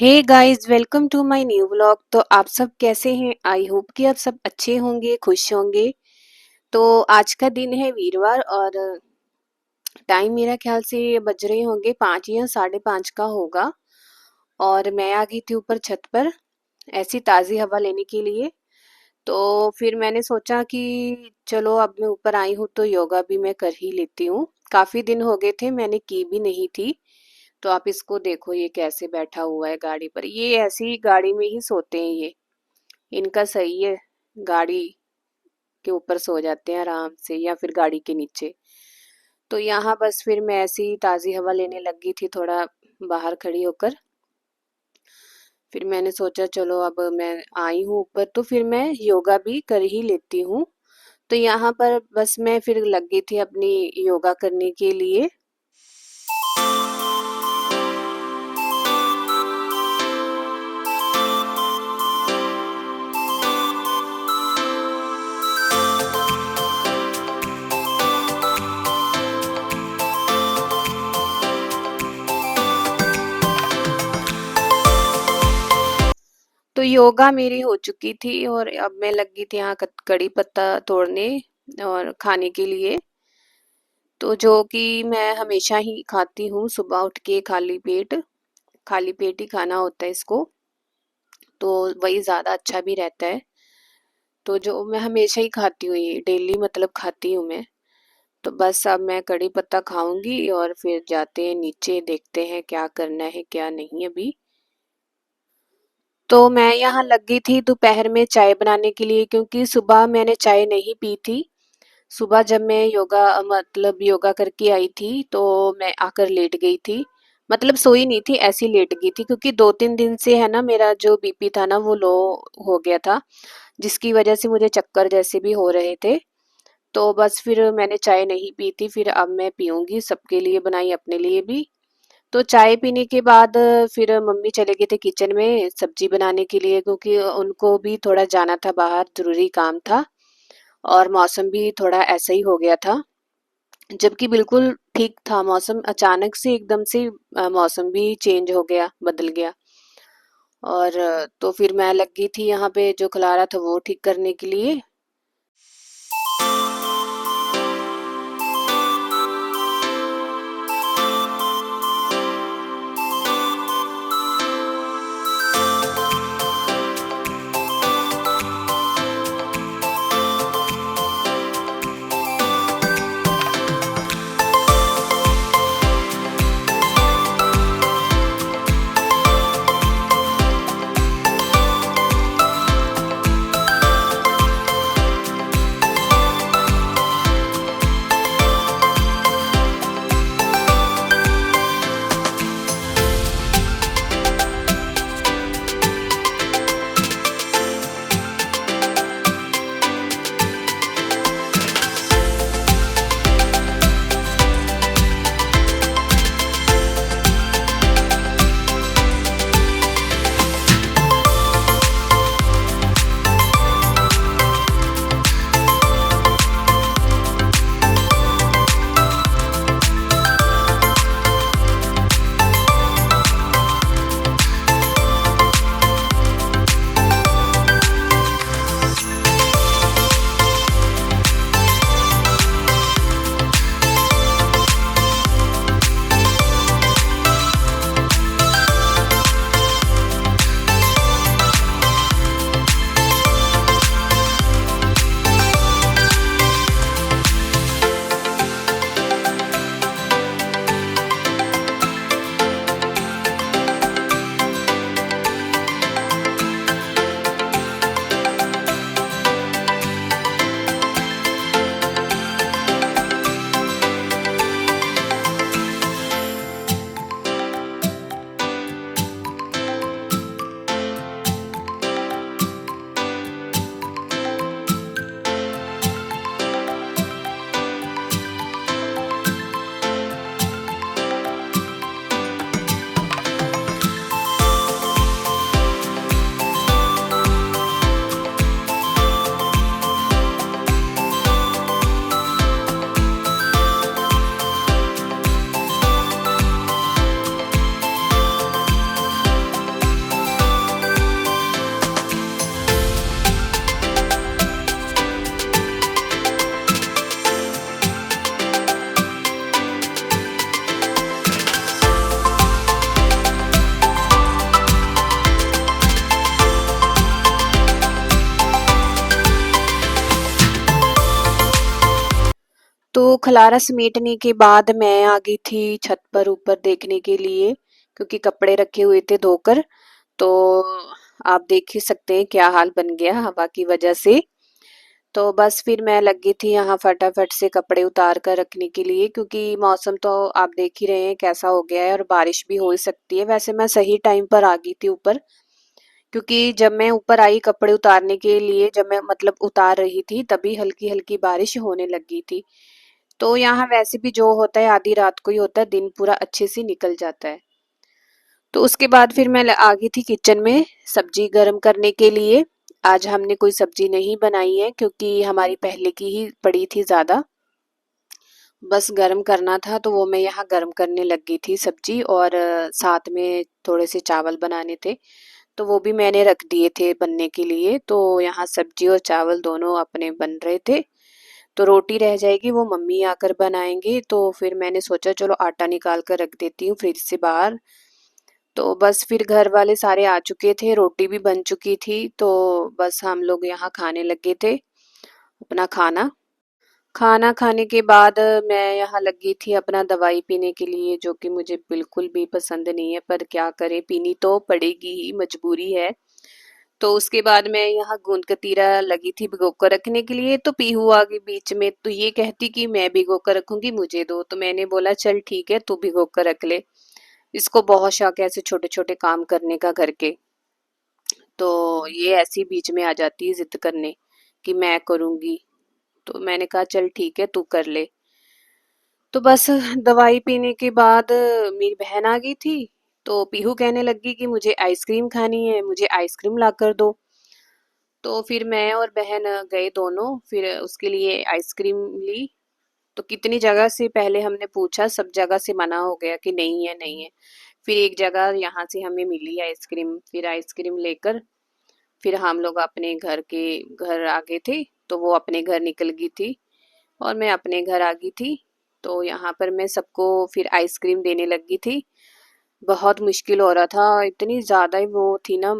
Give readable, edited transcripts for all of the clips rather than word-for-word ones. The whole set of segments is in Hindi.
Hey guys, welcome to my new vlog. तो आप सब कैसे हैं? आई होप कि आप सब अच्छे होंगे, खुश होंगे। तो आज का दिन है वीरवार और टाइम मेरा ख्याल से बज रहे होंगे 5 या 5:30 का होगा। और मैं आ गई थी ऊपर छत पर ऐसी ताज़ी हवा लेने के लिए। तो फिर मैंने सोचा कि चलो अब मैं ऊपर आई हूँ तो योगा भी मैं कर ही लेती हूँ। काफ़ी दिन हो गए थे, मैंने की भी नहीं थी। तो आप इसको देखो, ये कैसे बैठा हुआ है गाड़ी पर। ये ऐसी गाड़ी में ही सोते हैं ये। इनका सही है, गाड़ी के ऊपर सो जाते हैं आराम से या फिर गाड़ी के नीचे। तो यहाँ बस फिर मैं ऐसी ताज़ी हवा लेने लगी थी थोड़ा बाहर खड़ी होकर। फिर मैंने सोचा चलो अब मैं आई हूँ ऊपर तो फिर मैं योगा भी कर ही लेती हूँ। तो यहाँ पर बस मैं फिर लगी थी अपनी योगा करने के लिए। तो योगा मेरी हो चुकी थी और अब मैं लगी थी यहाँ कड़ी पत्ता तोड़ने और खाने के लिए। तो जो कि मैं हमेशा ही खाती हूँ सुबह उठ के खाली पेट ही खाना होता है इसको। तो वही ज़्यादा अच्छा भी रहता है। तो जो मैं हमेशा ही खाती हूँ, ये डेली मतलब खाती हूँ मैं। तो बस अब मैं कड़ी पत्ता खाऊंगी और फिर जाते हैं नीचे, देखते हैं क्या करना है क्या नहीं अभी। तो मैं यहाँ लगी थी दोपहर में चाय बनाने के लिए, क्योंकि सुबह मैंने चाय नहीं पी थी। सुबह जब मैं मतलब योगा करके आई थी तो मैं आकर लेट गई थी। मतलब सोई नहीं थी, ऐसी लेट गई थी, क्योंकि 2-3 दिन से है ना मेरा जो बीपी था ना वो लो हो गया था, जिसकी वजह से मुझे चक्कर जैसे भी हो रहे थे। तो बस फिर मैंने चाय नहीं पी थी, फिर अब मैं पीऊंगी, सबके लिए बनाई अपने लिए भी। तो चाय पीने के बाद फिर मम्मी चले गए थे किचन में सब्जी बनाने के लिए, क्योंकि उनको भी थोड़ा जाना था बाहर, जरूरी काम था। और मौसम भी थोड़ा ऐसा ही हो गया था, जबकि बिल्कुल ठीक था मौसम, अचानक से एकदम से मौसम भी चेंज हो गया, बदल गया। और तो फिर मैं लगी थी यहाँ पे जो खलारा था वो ठीक करने के लिए। तो खलारा समेटने के बाद मैं आ गई थी छत पर ऊपर देखने के लिए, क्योंकि कपड़े रखे हुए थे धोकर। तो आप देख ही सकते हैं क्या हाल बन गया हवा की वजह से। तो बस फिर मैं लगी थी यहाँ फटाफट से कपड़े उतार कर रखने के लिए, क्योंकि मौसम तो आप देख ही रहे हैं कैसा हो गया है और बारिश भी हो ही सकती है। वैसे मैं सही टाइम पर आ गई थी ऊपर, क्योंकि जब मैं ऊपर आई कपड़े उतारने के लिए, जब मैं मतलब उतार रही थी तभी हल्की हल्की बारिश होने लगी थी। तो यहाँ वैसे भी जो होता है आधी रात को ही होता है, दिन पूरा अच्छे से निकल जाता है। तो उसके बाद फिर मैं आ गई थी किचन में सब्जी गरम करने के लिए। आज हमने कोई सब्जी नहीं बनाई है, क्योंकि हमारी पहले की ही पड़ी थी ज़्यादा। बस गरम करना था तो वो मैं यहाँ गरम करने लग गई थी सब्जी, और साथ में थोड़े से चावल बनाने थे तो वो भी मैंने रख दिए थे बनने के लिए। तो यहाँ सब्जी और चावल दोनों अपने बन रहे थे। तो रोटी रह जाएगी, वो मम्मी आकर बनाएंगे। तो फिर मैंने सोचा चलो आटा निकाल कर रख देती हूँ फ्रिज से बाहर। तो बस फिर घर वाले सारे आ चुके थे, रोटी भी बन चुकी थी, तो बस हम लोग यहाँ खाने लगे थे अपना खाना। खाना खाने के बाद मैं यहाँ लगी थी अपना दवाई पीने के लिए, जो कि मुझे बिल्कुल भी पसंद नहीं है, पर क्या करें, पीनी तो पड़ेगी ही, मजबूरी है। तो उसके बाद मैं यहाँ गूंद कतीरा लगी थी भिगो कर रखने के लिए। तो पीहू आ गई बीच में, तो ये कहती कि मैं भिगो कर रखूंगी, मुझे दो। तो मैंने बोला चल ठीक है, तू भिगो कर रख ले। इसको बहुत शौक है ऐसे छोटे छोटे काम करने का घर के। तो ये ऐसी बीच में आ जाती है जिद करने कि मैं करूंगी। तो मैंने कहा चल ठीक है, तू कर ले। तो बस दवाई पीने के बाद मेरी बहन आ गई थी। तो पीहू कहने लगी कि मुझे आइसक्रीम खानी है, मुझे आइसक्रीम ला कर दो। तो फिर मैं और बहन गए दोनों, फिर उसके लिए आइसक्रीम ली। तो कितनी जगह से पहले हमने पूछा, सब जगह से मना हो गया कि नहीं है नहीं है। फिर एक जगह यहाँ से हमें मिली आइसक्रीम, फिर आइसक्रीम लेकर फिर हम लोग अपने घर आ गए थे। तो वो अपने घर निकल गई थी और मैं अपने घर आ गई थी। तो यहाँ पर मैं सबको फिर आइसक्रीम देने लगी थी। बहुत मुश्किल हो रहा था, इतनी ज़्यादा ही वो थी ना,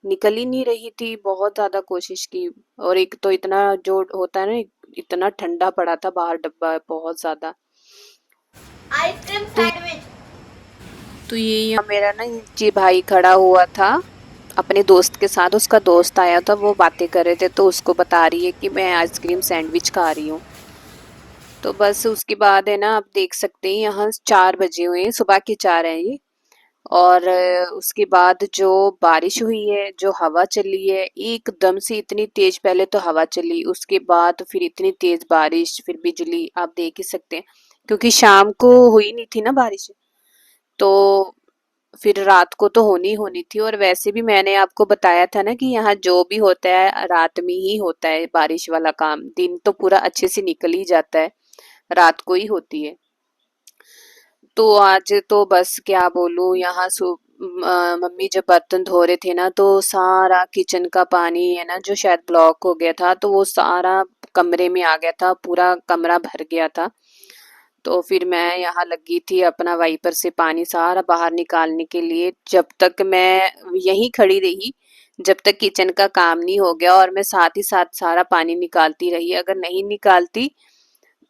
निकल ही नहीं रही थी, बहुत ज़्यादा कोशिश की। और एक तो इतना जो होता है ना, इतना ठंडा पड़ा था बाहर, डब्बा बहुत ज़्यादा। आइसक्रीम तो सैंडविच। तो ये यहाँ मेरा ना जी भाई खड़ा हुआ था अपने दोस्त के साथ, उसका दोस्त आया था, वो बातें कर रहे थे, तो उसको बता रही है कि मैं आइसक्रीम सैंडविच खा रही हूँ। तो बस उसके बाद है ना, आप देख सकते हैं यहाँ 4 बजे हुए हैं, सुबह के 4 हैं ये। और उसके बाद जो बारिश हुई है, जो हवा चली है एकदम से इतनी तेज, पहले तो हवा चली, उसके बाद फिर इतनी तेज बारिश, फिर बिजली, आप देख ही सकते हैं। क्योंकि शाम को हुई नहीं थी ना बारिश, तो फिर रात को तो होनी होनी थी। और वैसे भी मैंने आपको बताया था ना कि यहाँ जो भी होता है रात में ही होता है बारिश वाला काम, दिन तो पूरा अच्छे से निकल ही जाता है, रात को ही होती है। तो आज तो बस क्या बोलूं, यहाँ मम्मी जब बर्तन धो रहे थे ना, तो सारा किचन का पानी है ना जो शायद ब्लॉक हो गया था, तो वो सारा कमरे में आ गया था, पूरा कमरा भर गया था। तो फिर मैं यहाँ लगी थी अपना वाइपर से पानी सारा बाहर निकालने के लिए। जब तक मैं यहीं खड़ी रही, जब तक किचन का काम नहीं हो गया, और मैं साथ ही साथ सारा पानी निकालती रही। अगर नहीं निकालती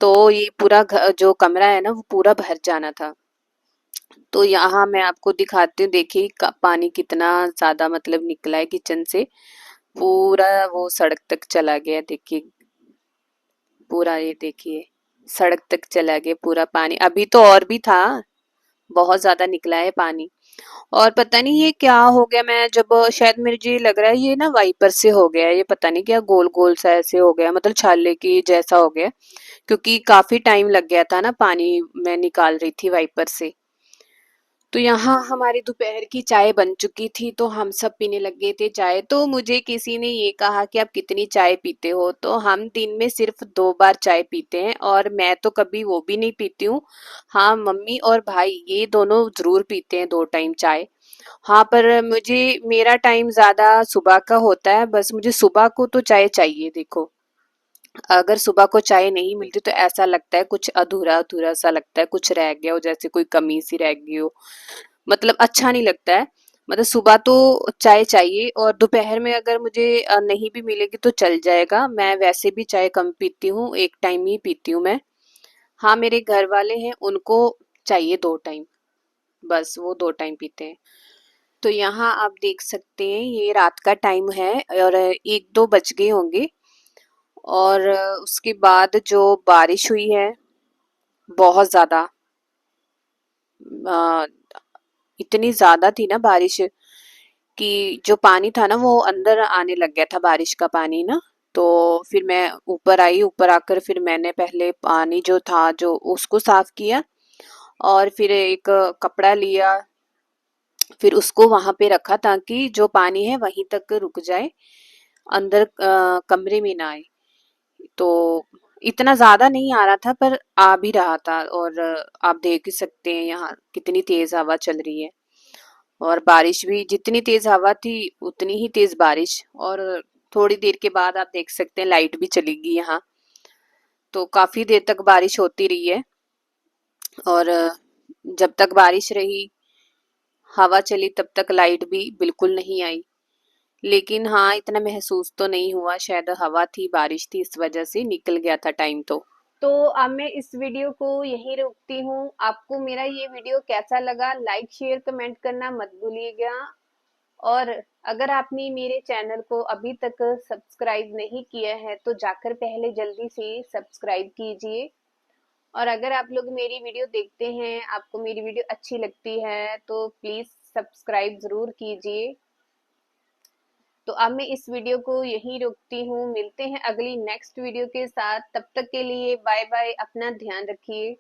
तो ये पूरा जो कमरा है ना वो पूरा भर जाना था। तो यहाँ मैं आपको दिखाती हूँ, देखिए पानी कितना ज्यादा मतलब निकला है किचन से, पूरा वो सड़क तक चला गया। देखिए पूरा, ये देखिए सड़क तक चला गया पूरा पानी। अभी तो और भी था, बहुत ज्यादा निकला है पानी। और पता नहीं ये क्या हो गया, मैं जब शायद मुझे लग रहा है ये ना वाइपर से हो गया है, ये पता नहीं क्या गोल गोल सा ऐसे हो गया, मतलब छाले की जैसा हो गया। क्योंकि काफी टाइम लग गया था ना, पानी मैं निकाल रही थी वाइपर से। तो यहाँ हमारी दोपहर की चाय बन चुकी थी, तो हम सब पीने लगे थे चाय। तो मुझे किसी ने ये कहा कि आप कितनी चाय पीते हो, तो हम दिन में सिर्फ 2 बार चाय पीते हैं, और मैं तो कभी वो भी नहीं पीती हूँ। हाँ, मम्मी और भाई ये दोनों जरूर पीते हैं 2 टाइम चाय। हाँ, पर मुझे मेरा टाइम ज्यादा सुबह का होता है, बस मुझे सुबह को तो चाय चाहिए। देखो, अगर सुबह को चाय नहीं मिलती तो ऐसा लगता है कुछ अधूरा अधूरा सा लगता है, कुछ रह गया हो, जैसे कोई कमी सी रह गई हो, मतलब अच्छा नहीं लगता है। मतलब सुबह तो चाय चाहिए, और दोपहर में अगर मुझे नहीं भी मिलेगी तो चल जाएगा। मैं वैसे भी चाय कम पीती हूँ, 1 टाइम ही पीती हूँ मैं। हाँ, मेरे घर वाले हैं, उनको चाहिए 2 टाइम, बस वो 2 टाइम पीते हैं। तो यहाँ आप देख सकते हैं ये रात का टाइम है और 1-2 बज गए होंगे और उसके बाद जो बारिश हुई है बहुत ज़्यादा, अ, इतनी ज़्यादा थी ना बारिश कि जो पानी था ना वो अंदर आने लग गया था, बारिश का पानी ना। तो फिर मैं ऊपर आई, ऊपर आकर फिर मैंने पहले पानी जो था जो उसको साफ किया और फिर एक कपड़ा लिया, फिर उसको वहां पे रखा ताकि जो पानी है वहीं तक रुक जाए, अंदर कमरे में ना आए। तो इतना ज्यादा नहीं आ रहा था पर आ भी रहा था और आप देख ही सकते हैं यहाँ कितनी तेज हवा चल रही है और बारिश भी, जितनी तेज हवा थी उतनी ही तेज बारिश। और थोड़ी देर के बाद आप देख सकते हैं लाइट भी चली गई यहाँ। तो काफी देर तक बारिश होती रही है और जब तक बारिश रही, हवा चली, तब तक लाइट भी बिल्कुल नहीं आई। लेकिन हाँ, इतना महसूस तो नहीं हुआ, शायद हवा थी, बारिश थी, इस वजह से निकल गया था टाइम तो अब मैं इस वीडियो को यहीं रोकती हूँ। आपको मेरा ये वीडियो कैसा लगा, लाइक शेयर कमेंट करना मत भूलिएगा। और अगर आपने मेरे चैनल को अभी तक सब्सक्राइब नहीं किया है तो जाकर पहले जल्दी से सब्सक्राइब कीजिए। और अगर आप लोग मेरी वीडियो देखते हैं, आपको मेरी वीडियो अच्छी लगती है तो प्लीज सब्सक्राइब जरूर कीजिए। तो अब मैं इस वीडियो को यहीं रोकती हूँ, मिलते हैं अगली नेक्स्ट वीडियो के साथ। तब तक के लिए बाय बाय, अपना ध्यान रखिए।